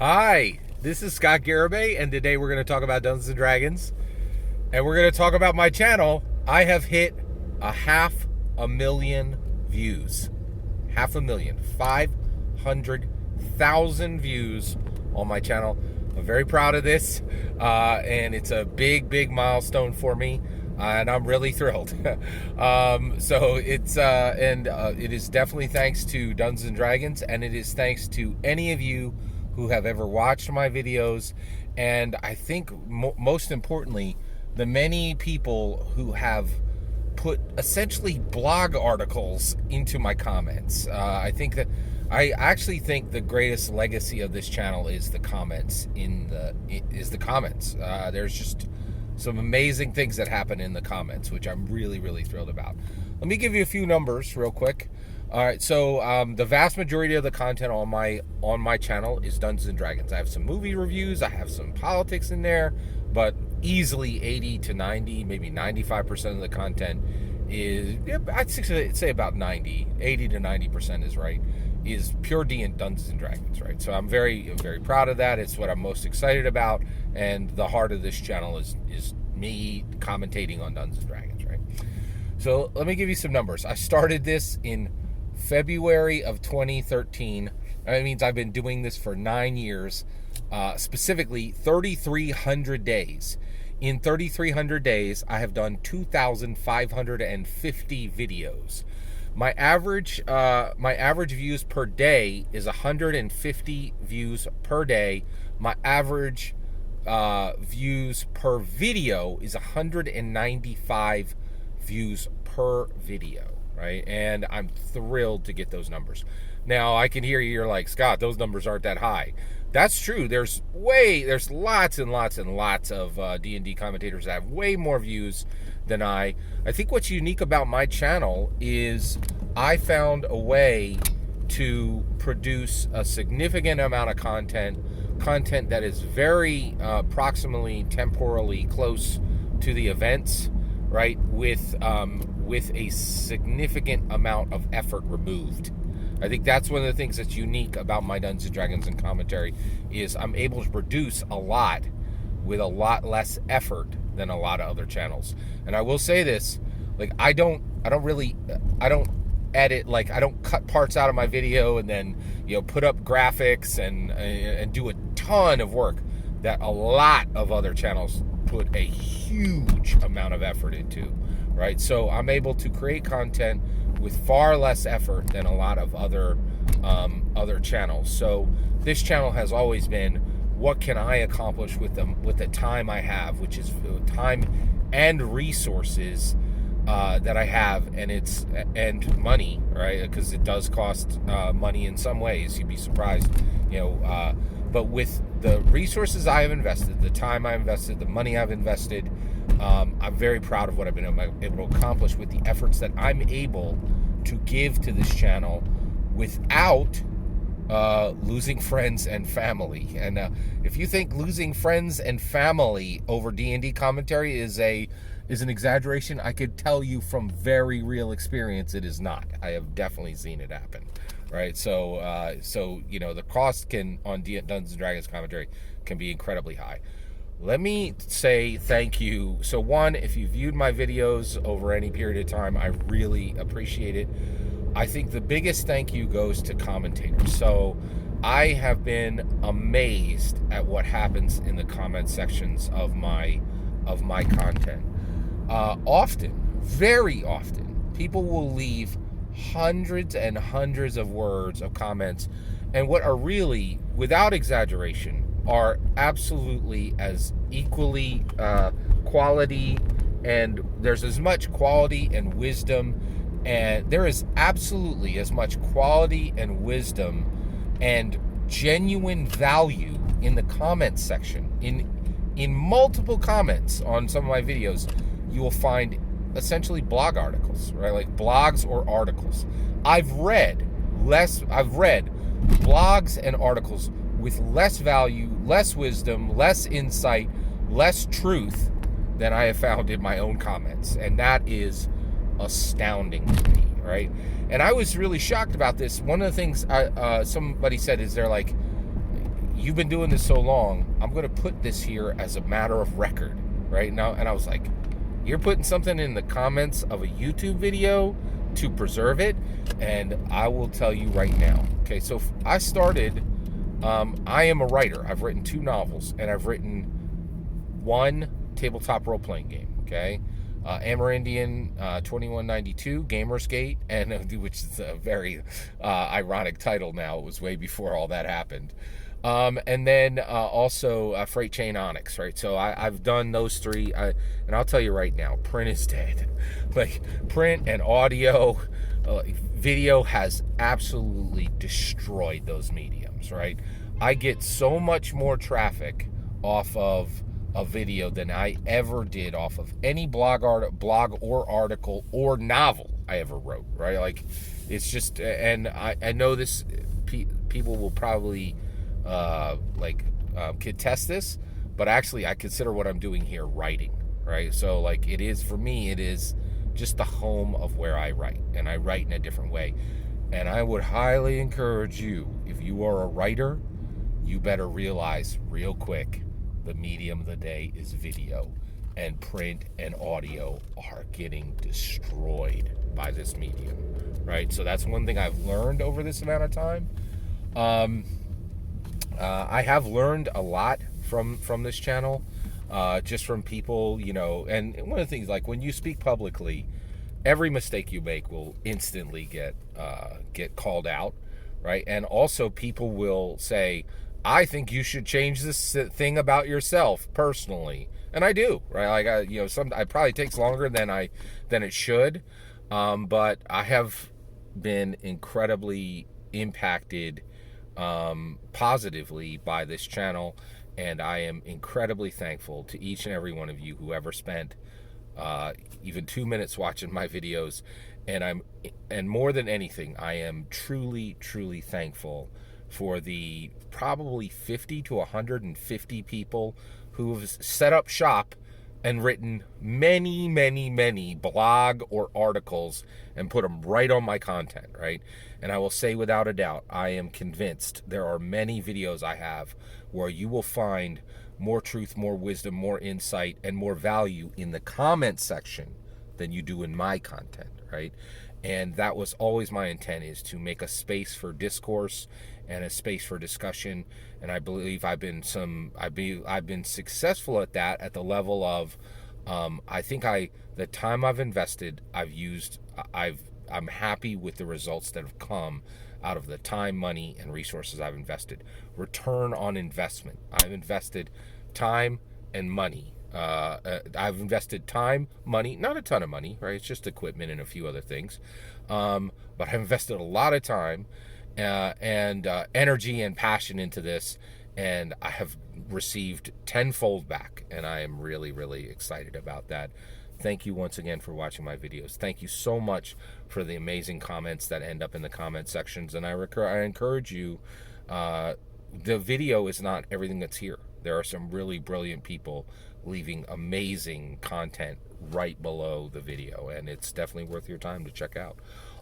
Hi, this is Scott Garibay, and today we're going to talk about Dungeons and Dragons, and we're going to talk about my channel. I have hit 500,000 views. 500,000, 500,000 views on my channel. I'm very proud of this, and it's a big milestone for me, and I'm really thrilled. It is definitely thanks to Dungeons and Dragons, and it is thanks to any of you who have ever watched my videos, and I think most importantly, the many people who have put essentially blog articles into my comments. I actually think the greatest legacy of this channel is the comments. There's just some amazing things that happen in the comments, which I'm really thrilled about. Let me give you a few numbers real quick. All right, so the vast majority of the content on my channel is Dungeons and Dragons. I have some movie reviews, I have some politics in there, but easily 80 to 90, maybe 95% of the content is, I'd say about 80 to 90% is right, is pure Dungeons and Dragons, right? So I'm very proud of that. It's what I'm most excited about, and the heart of this channel is me commentating on Dungeons and Dragons, right? So let me give you some numbers. I started this in February of 2013. That means I've been doing this for 9 years, specifically 3,300 days. In 3,300 days, I have done 2,550 videos. My average views per day is 150 views per day. My average views per video is 195 views per video. Right? And I'm thrilled to get those numbers. Now, I can hear you're like, Scott, those numbers aren't that high. That's true. There's lots and lots of D&D commentators that have way more views than I. I think what's unique about my channel is I found a way to produce a significant amount of content that is very proximally, temporally close to the events, right? With a significant amount of effort removed. I think that's one of the things that's unique about my Dungeons and Dragons and commentary is I'm able to produce a lot with a lot less effort than a lot of other channels. And I will say this, like I don't edit, like I don't cut parts out of my video and then put up graphics and do a ton of work that a lot of other channels put a huge amount of effort into. Right, so I'm able to create content with far less effort than a lot of other channels. So this channel has always been, what can I accomplish with the time I have, which is time and resources that I have, and money, right? Because it does cost money in some ways. You'd be surprised, but with the resources I have invested, the time I invested, the money I've invested, I'm very proud of what I've been able to accomplish with the efforts that I'm able to give to this channel without losing friends and family. And if you think losing friends and family over D&D commentary is an exaggeration, I could tell you from very real experience it is not. I have definitely seen it happen. Right, so the cost on Dungeons and Dragons commentary can be incredibly high. Let me say thank you. So one, if you viewed my videos over any period of time, I really appreciate it. I think the biggest thank you goes to commentators. So I have been amazed at what happens in the comment sections of my content. Often, very often, people will leave hundreds and hundreds of words of comments, and what are really, without exaggeration, are absolutely as equally quality, and there's as much quality and wisdom, and there is absolutely as much quality and wisdom and genuine value in the comments section. In multiple comments on some of my videos, you will find essentially blog articles, right? Like blogs or articles. I've read blogs and articles with less value, less wisdom, less insight, less truth than I have found in my own comments. And that is astounding to me, right? And I was really shocked about this. One of the things somebody said is they're like, you've been doing this so long, I'm going to put this here as a matter of record right now. And I was like, you're putting something in the comments of a YouTube video to preserve it? And I will tell you right now. Okay, so I started, I am a writer. I've written 2 novels, and I've written 1 tabletop role-playing game, okay? Amerindian 2192, Gamersgate, and which is a very ironic title now. It was way before all that happened. And then also Freight Chain Onyx, right? So I've done those 3, and I'll tell you right now, print is dead. Like, print and audio, video has absolutely destroyed those mediums, right? I get so much more traffic off of a video than I ever did off of any blog or article or novel I ever wrote, right? Like, it's just, and I know this, people will probably contest this, but actually I consider what I'm doing here writing, right? So like, it is, for me, it is just the home of where I write, and I write in a different way. And I would highly encourage you, if you are a writer, you better realize real quick, the medium of the day is video, and print and audio are getting destroyed by this medium, right? So that's one thing I've learned over this amount of time. I have learned a lot from this channel, just from people, you know, and one of the things, like, when you speak publicly, every mistake you make will instantly get called out, right? And also people will say, I think you should change this thing about yourself personally. And I do, right? Like, it probably takes longer than it should. But I have been incredibly impacted positively by this channel, and I am incredibly thankful to each and every one of you who ever spent even 2 minutes watching my videos. And more than anything, I am truly, truly thankful for the probably 50 to 150 people who have set up shop and written many, many, many blog or articles and put them right on my content, right? And I will say without a doubt, I am convinced there are many videos I have where you will find more truth, more wisdom, more insight, and more value in the comment section than you do in my content, right? And that was always my intent, is to make a space for discourse and a space for discussion. And I believe I've been successful at that, at the level of, I think the time I've invested, I'm happy with the results that have come out of the time, money, and resources I've invested. Return on investment. I've invested time and money. I've invested time, money, not a ton of money, right? It's just equipment and a few other things. But I've invested a lot of time and energy and passion into this, and I have received tenfold back, and I am really, really excited about that. Thank you once again for watching my videos. Thank you so much for the amazing comments that end up in the comment sections, and I encourage you, the video is not everything that's here. There are some really brilliant people leaving amazing content right below the video, and it's definitely worth your time to check out.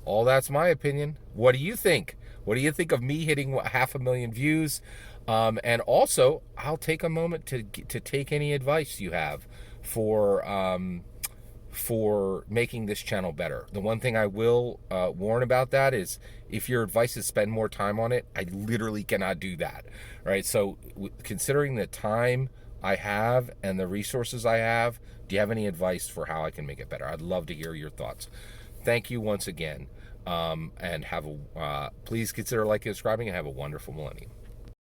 All that's my opinion. What do you think? What do you think of me hitting 500,000 views? And also, I'll take a moment to take any advice you have for making this channel better. The one thing I will warn about that is, if your advice is spend more time on it, I literally cannot do that, right? So considering the time I have and the resources I have, do you have any advice for how I can make it better? I'd love to hear your thoughts. Thank you once again, and please consider liking and subscribing, and have a wonderful millennium.